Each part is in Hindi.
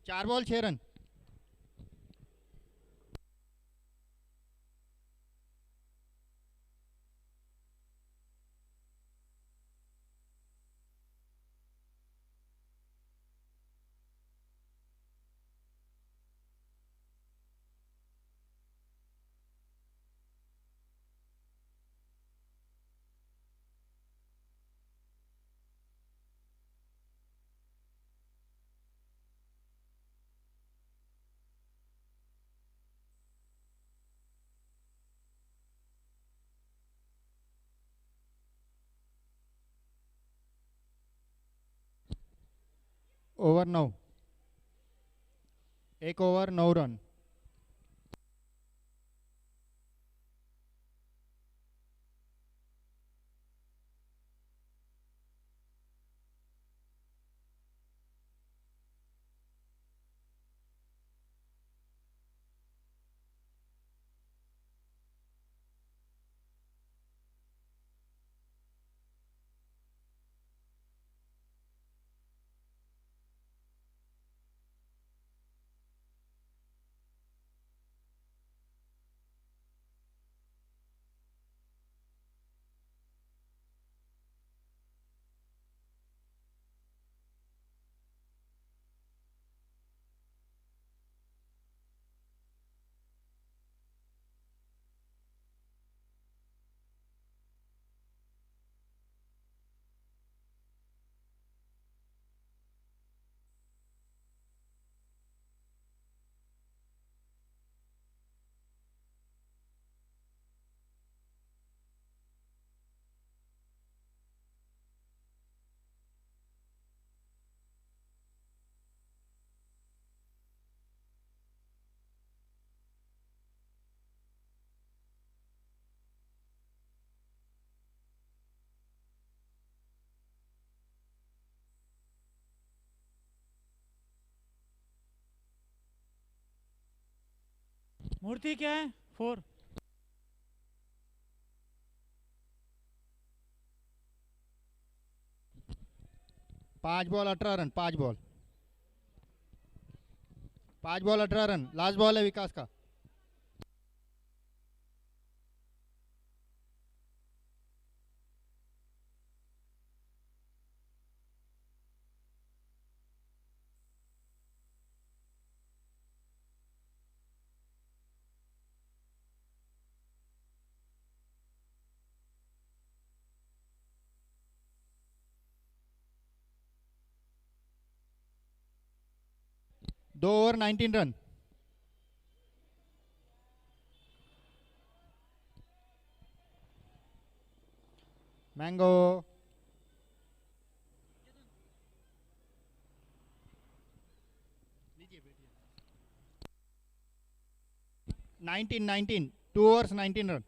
4 ball 6 run. Over 9, 1 over 9 run. Murthy क्या है? 4। 5 ball 18 run. 5 ball 18 run. Last ball है विकास का। दो ओवर 19 रन। मैंगो 19, 2 ओवर्स 19 रन।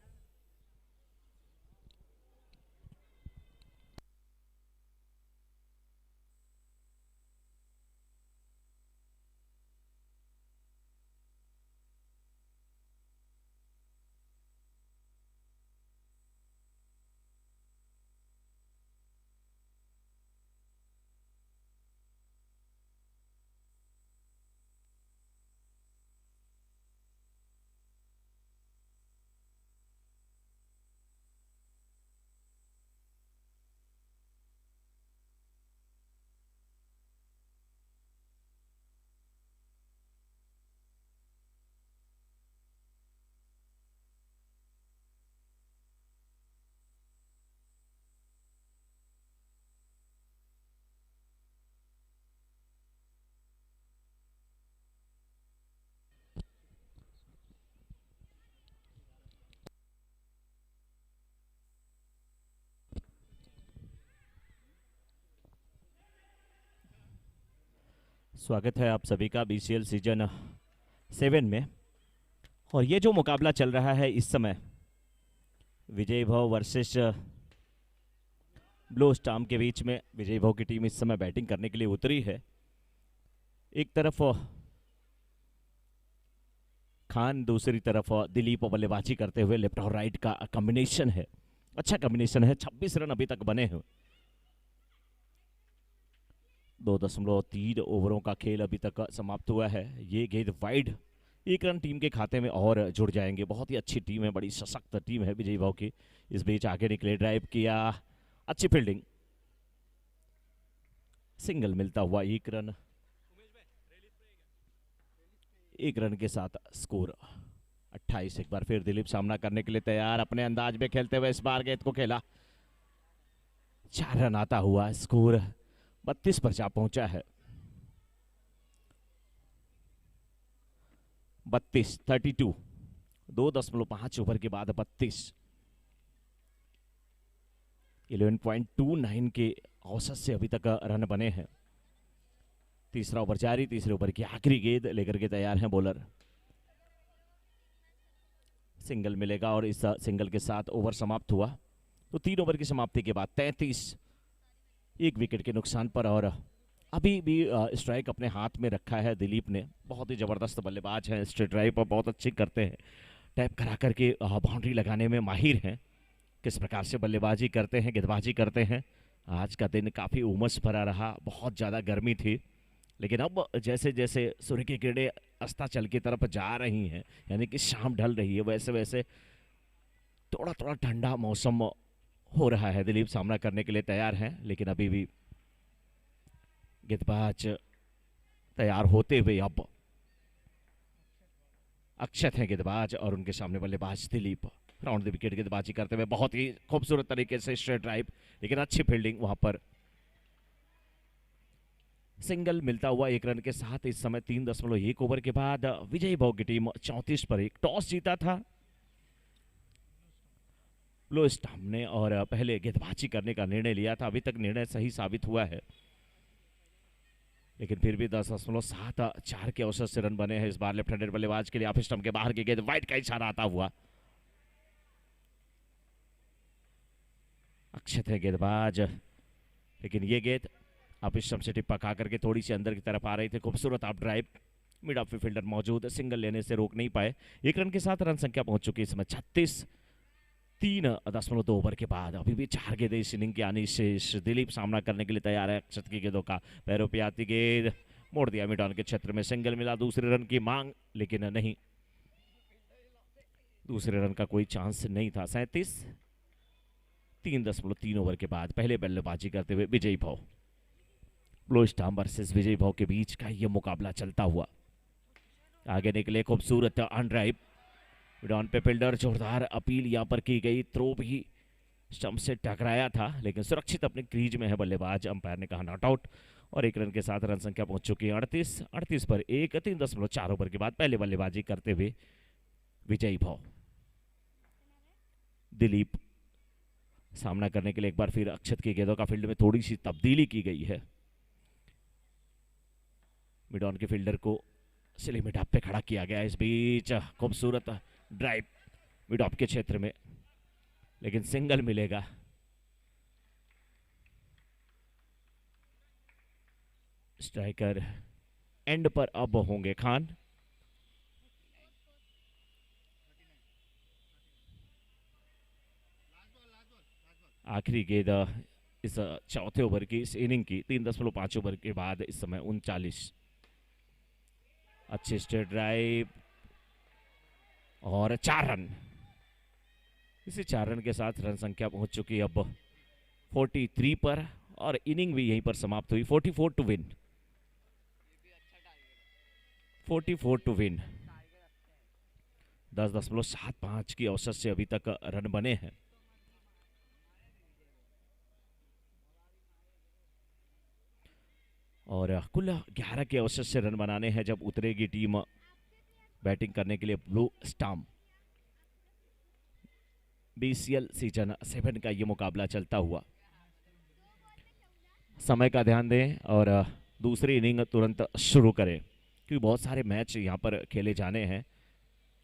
स्वागत है आप सभी का BCL सीजन 7 में। और ये जो मुकाबला चल रहा है इस समय, विजय भव वर्सेस ब्लू स्टार्म के बीच में, विजय भव की टीम इस समय बैटिंग करने के लिए उतरी है। एक तरफ खान, दूसरी तरफ दिलीप बल्लेबाजी करते हुए लेफ्ट और राइट का कॉम्बिनेशन है, अच्छा कॉम्बिनेशन है। 26 रन अभी तक बने हैं। 2.3 ओवरों का खेल अभी तक समाप्त हुआ है। ये गेंद वाइड, 1 रन टीम के खाते में और जुड़ जाएंगे। बहुत ही अच्छी टीम है, बड़ी सशक्त टीम है विजयी भाव की। इस बीच आगे निकले, ड्राइव किया, अच्छी फील्डिंग, सिंगल मिलता हुआ 1 रन। 1 रन के साथ स्कोर 28। एक बार फिर दिलीप सामना करने के लिए तैयार, अपने अंदाज में खेलते हुए इस बार गेंद को खेला, 4 रन आता हुआ स्कोर 32 पर जा पहुंचा है। 32 2.5 ओवर के बाद 32। 11.29 के औसत से अभी तक रन बने हैं। तीसरा ओवर जारी, तीसरे ओवर की आखिरी गेंद लेकर के तैयार हैं बॉलर। सिंगल मिलेगा और इस सिंगल के साथ ओवर समाप्त हुआ। तो 3 ओवर की समाप्ति के बाद 33, 1 विकेट के नुकसान पर। और अभी भी स्ट्राइक अपने हाथ में रखा है दिलीप ने। बहुत ही जबरदस्त बल्लेबाज हैं, स्ट्रेट ड्राइव पर बहुत अच्छी करते हैं, टैप करा करके बाउंड्री लगाने में माहिर हैं। किस प्रकार से बल्लेबाजी करते हैं, गेंदबाजी करते हैं। आज का दिन काफ़ी उमस भरा रहा, बहुत ज़्यादा गर्मी थी, लेकिन अब जैसे जैसे सूर्य की किरणें अस्ताचल की तरफ जा रही हैं, यानी कि शाम ढल रही है, वैसे वैसे थोड़ा थोड़ा ठंडा मौसम हो रहा है। दिलीप सामना करने के लिए तैयार हैं, लेकिन अभी भी गेंदबाज तैयार होते हुए अब अक्षत हैं गेंदबाज और उनके सामने बल्लेबाज दिलीप। राउंड द विकेट गेंदबाजी करते हुए बहुत ही खूबसूरत तरीके से स्ट्रेट ड्राइव, लेकिन अच्छी फील्डिंग, वहां पर सिंगल मिलता हुआ 1 रन के साथ। इस समय 3.1 ओवर के बाद विजयी भाव की टीम 34 पर 1 टॉस जीता था ब्लू स्टाम ने और पहले गेंदबाजी करने का निर्णय लिया था। अभी तक निर्णय सही साबित हुआ है, लेकिन फिर भी 10.74 के औसत से रन बने हैं इस बार लेफ्ट हैंडेड बल्लेबाज के लिए। ऑफ स्टंप के बाहर की गेंद, वाइड का इशारा आता हुआ। अक्षत है गेंदबाज, लेकिन ये गेंद आप स्टंप से टिप्पा खा करके थोड़ी सी अंदर की तरफ आ रही थी। खूबसूरत आप ड्राइव, मिड ऑफ फील्डर मौजूद, सिंगल लेने से रोक नहीं पाए। 1 रन के साथ रन संख्या पहुंच चुकी है इसमें 36। 3.2 ओवर के बाद अभी भी 4 गेंदें इस इनिंग की आनी शेष। दिलीप सामना करने के लिए तैयार है अक्षत की गेंदों का। पैरों पे आती गेंद, मोड़ दिया मिड ऑन के क्षेत्र में, सिंगल मिला। दूसरे रन की मांग, लेकिन नहीं, दूसरे रन का कोई चांस नहीं था। 37। 3.3 ओवर के बाद पहले बल्लेबाजी करते हुए विजयी भाव। ब्लू स्टाम वर्सेस विजयी भाव के बीच का यह मुकाबला चलता हुआ आगे निकले। खूबसूरत ऑन ड्राइव, मिडॉन पे फील्डर, जोरदार अपील यहां पर की गई। थ्रो भी स्टंप से टकराया था, लेकिन सुरक्षित अपने क्रीज में है बल्लेबाज। अंपायर ने कहा नॉट आउट और 1 रन के साथ रन संख्या पहुंच चुकी है 38 पर 1। 3.4 ओवर के बाद पहले बल्लेबाजी करते हुए विजयी भाव। दिलीप सामना करने के लिए एक बार फिर अक्षत की गेंदों का फील्ड में थोड़ी सी तब्दीली की गई है। मिडॉन के फील्डर को सिली मिड ऑफ पे खड़ा किया गया। इस बीच खूबसूरत ड्राइव मिड ऑफ के क्षेत्र में, लेकिन सिंगल मिलेगा। स्ट्राइकर एंड पर अब होंगे खान। आखिरी गेंद इस चौथे ओवर की, इस इनिंग की। 3.5 ओवर के बाद इस समय 39। अच्छी स्ट्रेट ड्राइव और 4 रन। इसी 4 रन के साथ रन संख्या पहुंच चुकी अब 43 पर और इनिंग भी यहीं पर समाप्त हुई। 44 टू विन, 44 टू विन। 10.75 की औसत से अभी तक रन बने हैं। और कुल 11 के औसत से रन बनाने हैं जब उतरेगी टीम बैटिंग करने के लिए ब्लू स्टाम। बीसीएल सीजन 7 का ये मुकाबला चलता हुआ। समय का ध्यान दें और दूसरी इनिंग तुरंत शुरू करें, क्योंकि बहुत सारे मैच यहाँ पर खेले जाने हैं।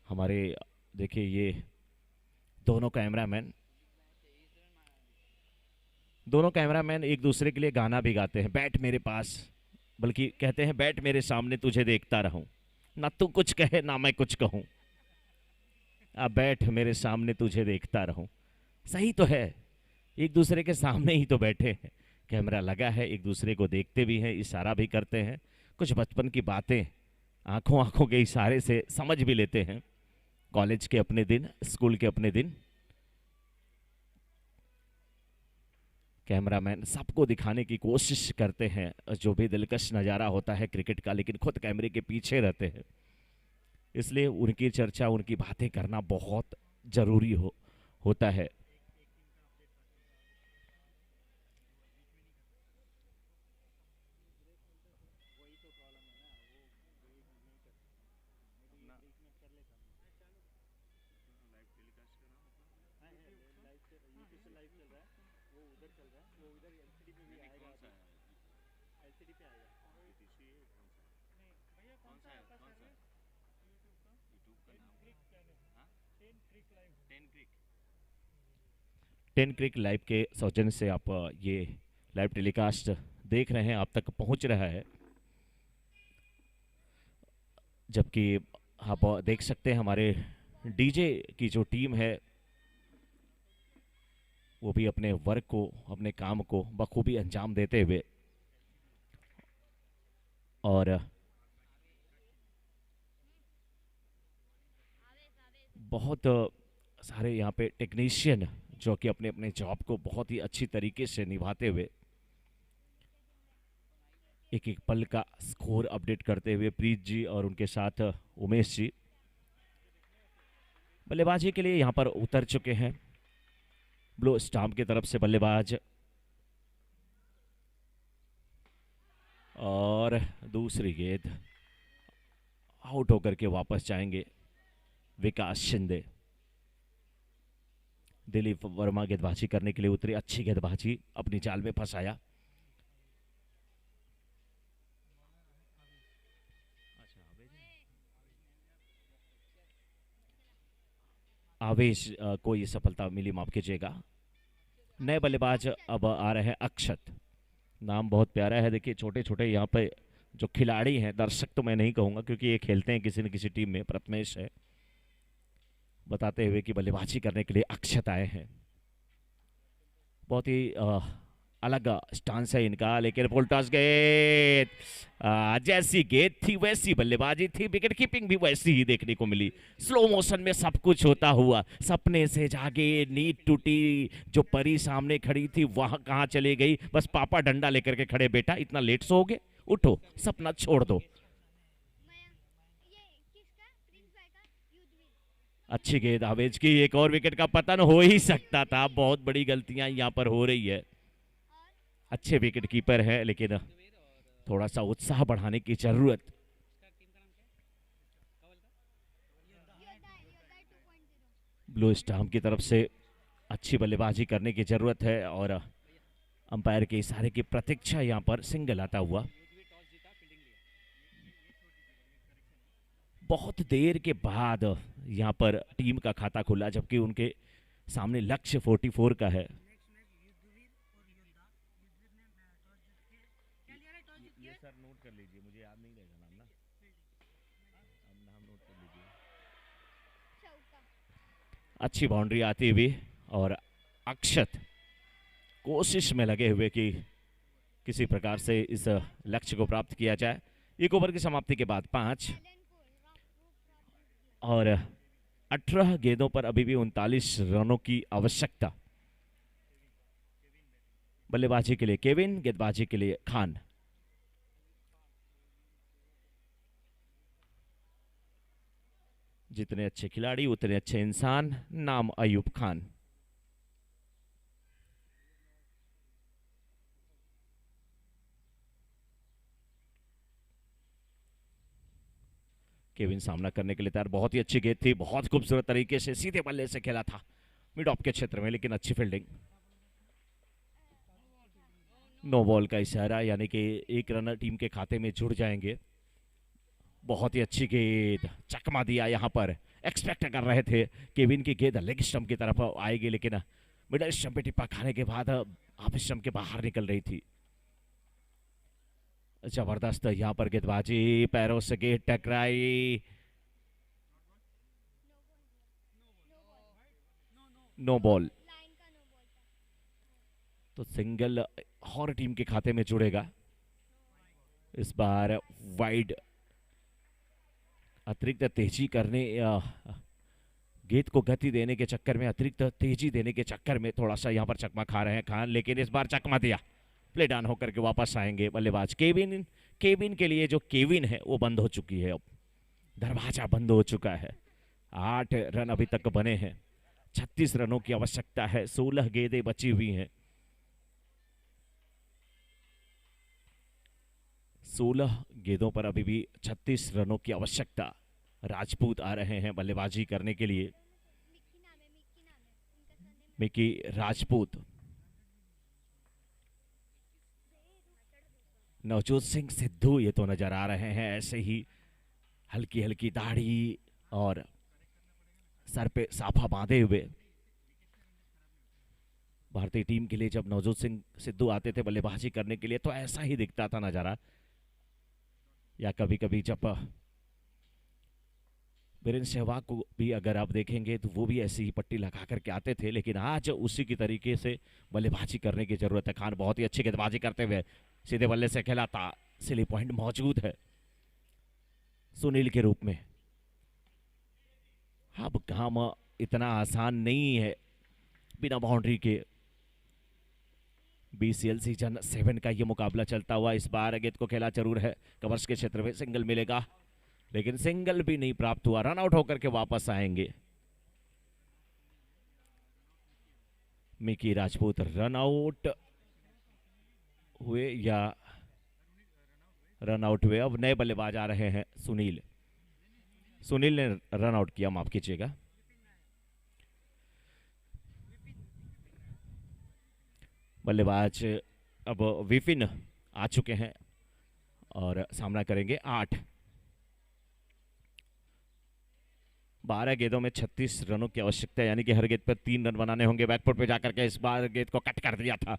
हमारे देखिए ये दोनों कैमरामैन एक दूसरे के लिए गाना भी गाते हैं। बैट मेरे पास, बल्कि कहते हैं बैट मेरे सामने तुझे देखता रहूं, ना तू कुछ कहे ना मैं कुछ कहूं, अब बैठ मेरे सामने तुझे देखता रहूं। सही तो है, एक दूसरे के सामने ही तो बैठे हैं, कैमरा लगा है, एक दूसरे को देखते भी हैं, इशारा भी करते हैं, कुछ बचपन की बातें आंखों आंखों के इशारे से समझ भी लेते हैं। कॉलेज के अपने दिन, स्कूल के अपने दिन। कैमरामैन सबको दिखाने की कोशिश करते हैं जो भी दिलकश नज़ारा होता है क्रिकेट का, लेकिन खुद कैमरे के पीछे रहते हैं, इसलिए उनकी चर्चा, उनकी बातें करना बहुत ज़रूरी होता है। टेन क्रिक लाइव के सौजन्य से आप ये लाइव टेलीकास्ट देख रहे हैं, आप तक पहुंच रहा है। जबकि आप देख सकते हैं हमारे डीजे की जो टीम है वो भी अपने वर्क को, अपने काम को बखूबी अंजाम देते हुए, और बहुत सारे यहाँ पे टेक्नीशियन जो कि अपने अपने जॉब को बहुत ही अच्छी तरीके से निभाते हुए एक एक पल का स्कोर अपडेट करते हुए, प्रीत जी और उनके साथ उमेश जी बल्लेबाजी के लिए यहाँ पर उतर चुके हैं। ब्लू स्टाम्प की तरफ से बल्लेबाज, और दूसरी गेंद आउट होकर के वापस जाएंगे विकास शिंदे। दिलीप वर्मा गेंदबाजी करने के लिए उतरे, अच्छी गेंदबाजी, अपनी जाल में फंसाया। आवेश को ये सफलता मिली, माफ कीजिएगा। नए बल्लेबाज अब आ रहे हैं अक्षत, नाम बहुत प्यारा है। देखिए छोटे छोटे यहाँ पे जो खिलाड़ी हैं, दर्शक तो मैं नहीं कहूँगा क्योंकि ये खेलते हैं किसी न किसी टीम में, प्रथमेश है, बताते हुए कि बल्लेबाजी करने के लिए अक्षत आए हैं। बहुत ही अलग स्टांस है इनका, लेकिन फुल टॉस गेंद, जैसी गेंद थी वैसी बल्लेबाजी थी, विकेट कीपिंग भी वैसी ही देखने को मिली। स्लो मोशन में सब कुछ होता हुआ, सपने से जागे, नींद टूटी, जो परी सामने खड़ी थी वहां कहाँ चले गई, बस पापा डंडा लेकर के खड़े, बेटा इतना लेट सोओगे, उठो, सपना छोड़ दो। अच्छी गेंद आवेश की, एक और विकेट का पतन हो ही सकता था, बहुत बड़ी गलतियां यहाँ पर हो रही है। अच्छे विकेट कीपर है, लेकिन थोड़ा सा उत्साह बढ़ाने की जरूरत। ब्लू स्टाम्प की तरफ से अच्छी बल्लेबाजी करने की जरूरत है, और अंपायर के इशारे की प्रतीक्षा यहां पर सिंगल आता हुआ। बहुत देर के बाद यहां पर टीम का खाता खुला, जबकि उनके सामने लक्ष्य 44 का है। सर नोट कर लीजिए, मुझे याद नहीं रहेगा नाम ना, नाम नोट कर लीजिए। अच्छी बाउंड्री आती हुई, और अक्षत कोशिश में लगे हुए कि किसी प्रकार से इस लक्ष्य को प्राप्त किया जाए। एक ओवर की समाप्ति के बाद 5 और 18 गेंदों पर अभी भी 39 रनों की आवश्यकता। बल्लेबाजी के लिए केविन, गेंदबाजी के लिए खान। जितने अच्छे खिलाड़ी उतने अच्छे इंसान, नाम अयूब खान। केविन सामना करने के लिए तैयार, बहुत ही अच्छी गेंद थी, बहुत खूबसूरत तरीके से सीधे बल्ले से खेला था मिड ऑफ के क्षेत्र में, लेकिन अच्छी फील्डिंग। नो बॉल का इशारा, यानी कि एक रन टीम के खाते में जुड़ जाएंगे। बहुत ही अच्छी गेंद, चकमा दिया यहां पर, एक्सपेक्ट कर रहे थे केविन की गेंद लेग स्टंप की तरफ आएगी, लेकिन मिडल स्टंप पे टिप्पा खाने के बाद हाफ स्टंप के बाहर निकल रही थी। जबरदस्त यहां पर गेंदबाजी, पैरों से गेंद टकराई, नो बॉल। तो सिंगल और टीम के खाते में जुड़ेगा। इस बार वाइड अतिरिक्त तेजी करने गेंद को गति देने के चक्कर में, अतिरिक्त तेजी देने के चक्कर में थोड़ा सा यहाँ पर चकमा खा रहे हैं खान, लेकिन इस बार चकमा दिया। प्ले डाउन होकर के वापस आएंगे बल्लेबाज केविन। केविन के लिए जो केविन है वो बंद हो चुकी है, अब दरवाजा बंद हो चुका है। 8 रन अभी तक बने हैं, 36 रनों की आवश्यकता है, 16 गेंदें बची हुई हैं। 16 गेंदों पर अभी भी 36 रनों की आवश्यकता। राजपूत आ रहे हैं बल्लेबाजी करने के लिए, मिकी राजपूत। नवजोत सिंह सिद्धू ये तो नजर आ रहे हैं ऐसे ही, हल्की हल्की दाढ़ी और सर पे साफा बांधे हुए। भारतीय टीम के लिए जब नवजोत सिंह सिद्धू आते थे बल्लेबाजी करने के लिए तो ऐसा ही दिखता था नजारा, या कभी कभी जब वीरेंद्र सहवाग को भी अगर आप देखेंगे तो वो भी ऐसी ही पट्टी लगा करके आते थे, लेकिन आज उसी की तरीके से बल्लेबाजी करने की जरूरत है। खान बहुत ही अच्छी गेंदबाजी करते हुए सीधे बल्ले से खेला था, सिली पॉइंट मौजूद है सुनील के रूप में। अब काम इतना आसान नहीं है बिना बाउंड्री के। BCL सीजन 7 का ये मुकाबला चलता हुआ, इस बार गेंद को खेला जरूर है, कवर्स के क्षेत्र में सिंगल मिलेगा, लेकिन सिंगल भी नहीं प्राप्त हुआ। रन आउट होकर के वापस आएंगे मिकी राजपूत। रन आउट हुए या रन आउट हुए? अब नए बल्लेबाज आ रहे हैं, सुनील। सुनील ने रन आउट किया, माफ कीजिएगा। बल्लेबाज अब विपिन आ चुके हैं और सामना करेंगे 8। 12 गेंदों में 36 रनों की आवश्यकता है, यानी कि हर गेंद पर 3 रन बनाने होंगे। बैकफुट पे जाकर के इस बार गेंद को कट कर दिया था।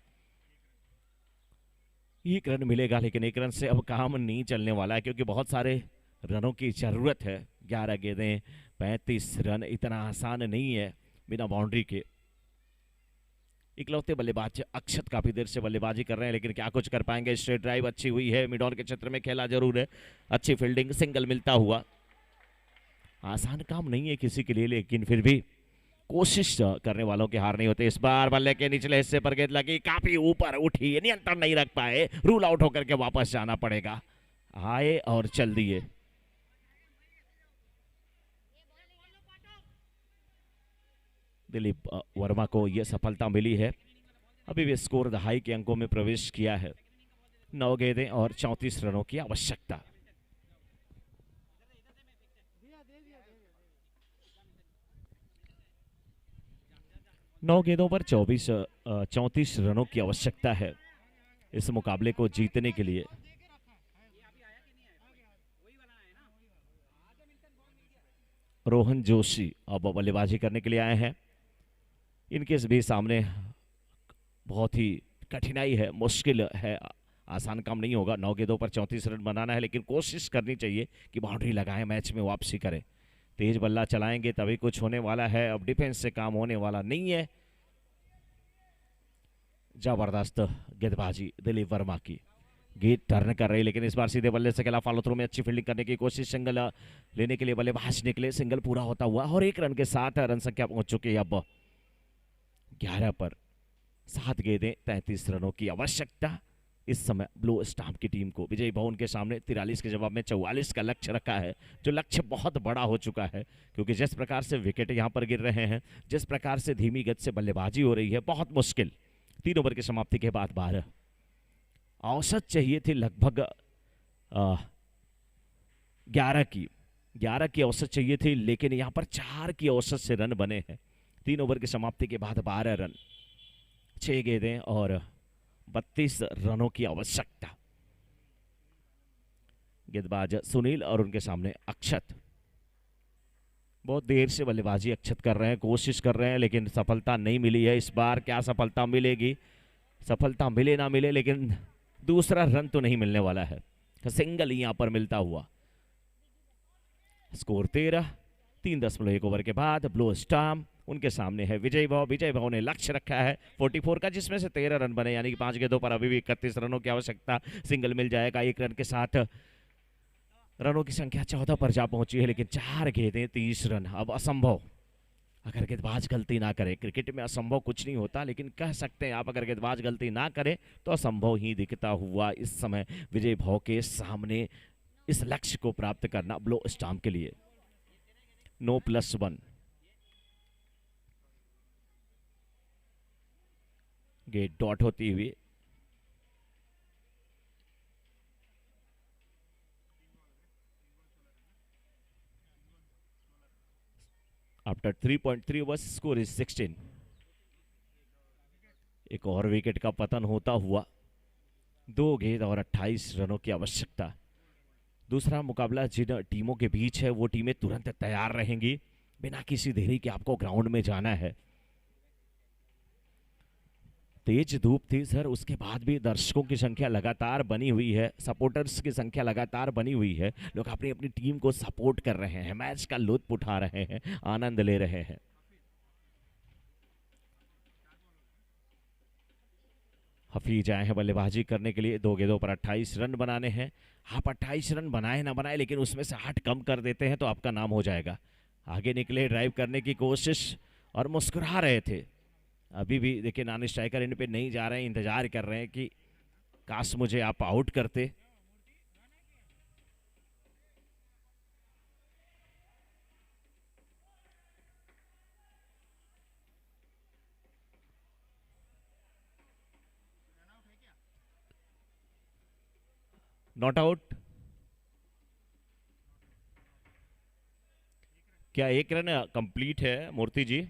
1 रन मिलेगा, लेकिन 1 रन से अब काम नहीं चलने वाला है, क्योंकि बहुत सारे रनों की जरूरत है। 11 गेंदें 35 रन इतना आसान नहीं है बिना बाउंड्री के। इकलौते बल्लेबाज अक्षत काफी देर से बल्लेबाजी कर रहे हैं, लेकिन क्या कुछ कर पाएंगे? स्ट्रेट ड्राइव अच्छी हुई है, मिड ऑन के क्षेत्र में खेला जरूर है, अच्छी फील्डिंग, सिंगल मिलता हुआ। आसान काम नहीं है किसी के लिए, लेकिन फिर भी कोशिश करने वालों के हार नहीं होते। इस बार बल्ले के निचले हिस्से पर गेंद लगी, काफी ऊपर उठी, नियंत्रण नहीं रख पाए, रूल आउट होकर के वापस जाना पड़ेगा। आए और चल दिए। दिलीप वर्मा को यह सफलता मिली है। अभी भी स्कोर दहाई के अंकों में प्रवेश किया है। 9 गेंदें और 34 रनों की आवश्यकता। नौ गेंदों पर 34 रनों की आवश्यकता है इस मुकाबले को जीतने के लिए। रोहन जोशी अब बल्लेबाजी करने के लिए आए हैं। इनके भी सामने बहुत ही कठिनाई है, मुश्किल है, आसान काम नहीं होगा। 9 गेंदों पर 34 रन बनाना है, लेकिन कोशिश करनी चाहिए कि बाउंड्री लगाएं, मैच में वापसी करें। तेज बल्ला चलाएंगे तभी कुछ होने वाला है, अब डिफेंस से काम होने वाला नहीं है। जबरदस्त गेंदबाजी दिलीप वर्मा की, गेंद टर्न कर रही, लेकिन इस बार सीधे बल्ले से खेला, फॉलो थ्रू में अच्छी फील्डिंग करने की कोशिश, सिंगल लेने के लिए बल्लेबाज निकले, सिंगल पूरा होता हुआ और 1 रन के साथ रन संख्या पहुंच चुकी है अब 11 पर। 7 गेंदें 33 रनों की आवश्यकता इस समय ब्लू स्टाम्प की टीम को। विजय भवन के सामने 43 के जवाब में 44 का लक्ष्य रखा है, जो लक्ष्य बहुत बड़ा हो चुका है, क्योंकि जिस प्रकार से विकेट यहां पर गिर रहे हैं, जिस प्रकार से धीमी गति से बल्लेबाजी हो रही है, बहुत मुश्किल। 3 ओवर की समाप्ति के बाद 12 औसत चाहिए थी, लगभग 11 की औसत चाहिए थी, लेकिन यहां पर 4 की औसत से रन बने हैं। 3 ओवर की समाप्ति के बाद 12 रन, 6 गेंदें और 32 रनों की आवश्यकता। गेंदबाज सुनील और उनके सामने अक्षत। बहुत देर से बल्लेबाजी अक्षत कर रहे हैं, कोशिश कर रहे हैं, लेकिन सफलता नहीं मिली है। इस बार क्या सफलता मिलेगी? सफलता मिले ना मिले, लेकिन दूसरा रन तो नहीं मिलने वाला है। सिंगल ही यहां पर मिलता हुआ। स्कोर 13, 3.1 ओवर के बाद ब्लू स्टाम्प उनके सामने है विजय भाव। विजय भाव ने लक्ष्य रखा है 44 का, जिसमें से 13 रन बने, यानी कि 5 गेंदों पर अभी भी 31 रनों की आवश्यकता। सिंगल मिल जाएगा 1 रन के साथ। रनों की संख्या 14 पर जा पहुंची है, लेकिन 4 गेंदें 30 रन। अब असंभव, अगर गेंदबाज गलती ना करे। क्रिकेट में असंभव कुछ नहीं होता, लेकिन कह सकते हैं आप अगर गेंदबाज गलती ना करे तो असंभव ही दिखता हुआ इस समय विजय भाव के सामने इस लक्ष्य को प्राप्त करना ब्लो स्टाम्प के लिए। नो +1। गेट डॉट होती हुई आफ्टर 3.3 ओवर्स स्कोर इज 16। एक और विकेट का पतन होता हुआ 2 गेंद और 28 रनों की आवश्यकता। दूसरा मुकाबला जिन टीमों के बीच है वो टीमें तुरंत तैयार रहेंगी, बिना किसी देरी के आपको ग्राउंड में जाना है। तेज धूप थी सर, उसके बाद भी दर्शकों की संख्या लगातार बनी हुई है, सपोर्टर्स की संख्या लगातार बनी हुई है। लोग अपनी अपनी टीम को सपोर्ट कर रहे हैं, मैच का लुत्फ उठा रहे हैं, आनंद ले रहे हैं। हफीज आए हैं बल्लेबाजी करने के लिए। 2 गेंदों पर 28 रन बनाने हैं। आप 28 रन बनाए ना बनाए, लेकिन उसमें से 8 कम कर देते हैं तो आपका नाम हो जाएगा। आगे निकले, ड्राइव करने की कोशिश और मुस्कुरा रहे थे। अभी भी देखिए नॉन स्ट्राइकर इन पे नहीं जा रहे हैं, इंतजार कर रहे हैं कि काश मुझे आप आउट करते। Not out. क्या 1 रन कंप्लीट है मूर्ति जी?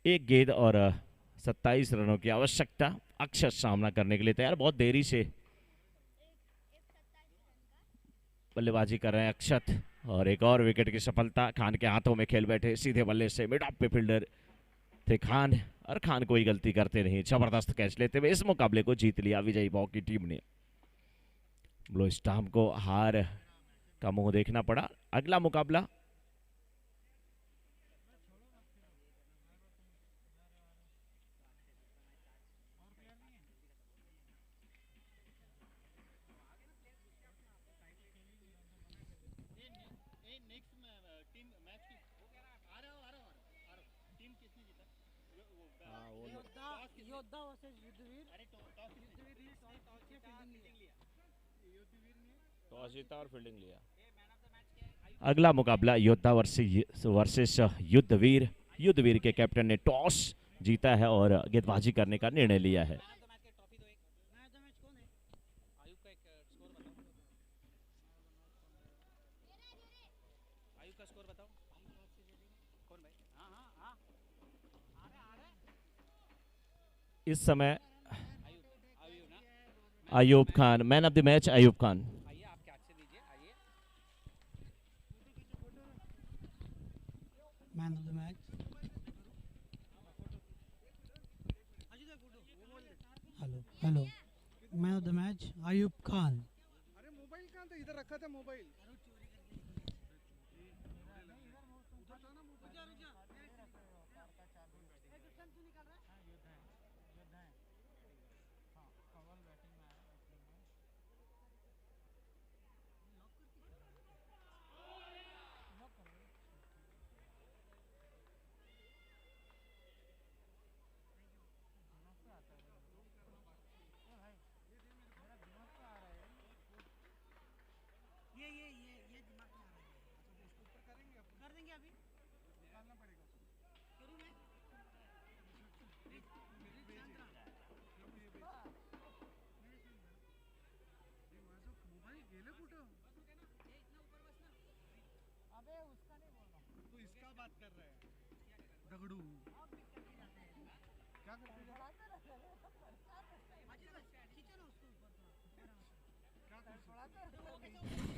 एक गेंद और 27 रनों की आवश्यकता। अक्षत सामना करने के लिए तैयार, बहुत देरी से बल्लेबाजी कर रहे हैं अक्षत। और एक और विकेट की सफलता खान के हाथों में खेल बैठे सीधे बल्ले से। मिड ऑफ पे फील्डर थे खान, और खान कोई गलती करते नहीं, जबरदस्त कैच लेते हुए इस मुकाबले को जीत लिया विजयी भाव की टीम ने। ब्लो स्टाम्प को हार का मुंह देखना पड़ा। अगला मुकाबला योद्धा वर्सेस युद्धवीर। टॉस जीता और फील्डिंग लिया। अगला मुकाबला योद्धा वर्सेस युद्धवीर। युद्धवीर के कैप्टन ने टॉस जीता है और गेंदबाजी करने का निर्णय लिया है। इस समय Ayub Khan, man of the match Ayub Khan. Man of the match hello man of the match Ayub Khan. अरे मोबाइल कहाँ था? इधर रखा था मोबाइल। ये दिमाग में आ रहा है। अच्छा उसको ऊपर करेंगे, अपन कर देंगे। अभी निकालना पड़ेगा उसको। करूँ मैं? मोबाइल गेले कुठं? अबे उसका नहीं बोल रहा, तू इसका बात कर रहा है। दगड़ू क्या करते हैं? क्या करते हैं?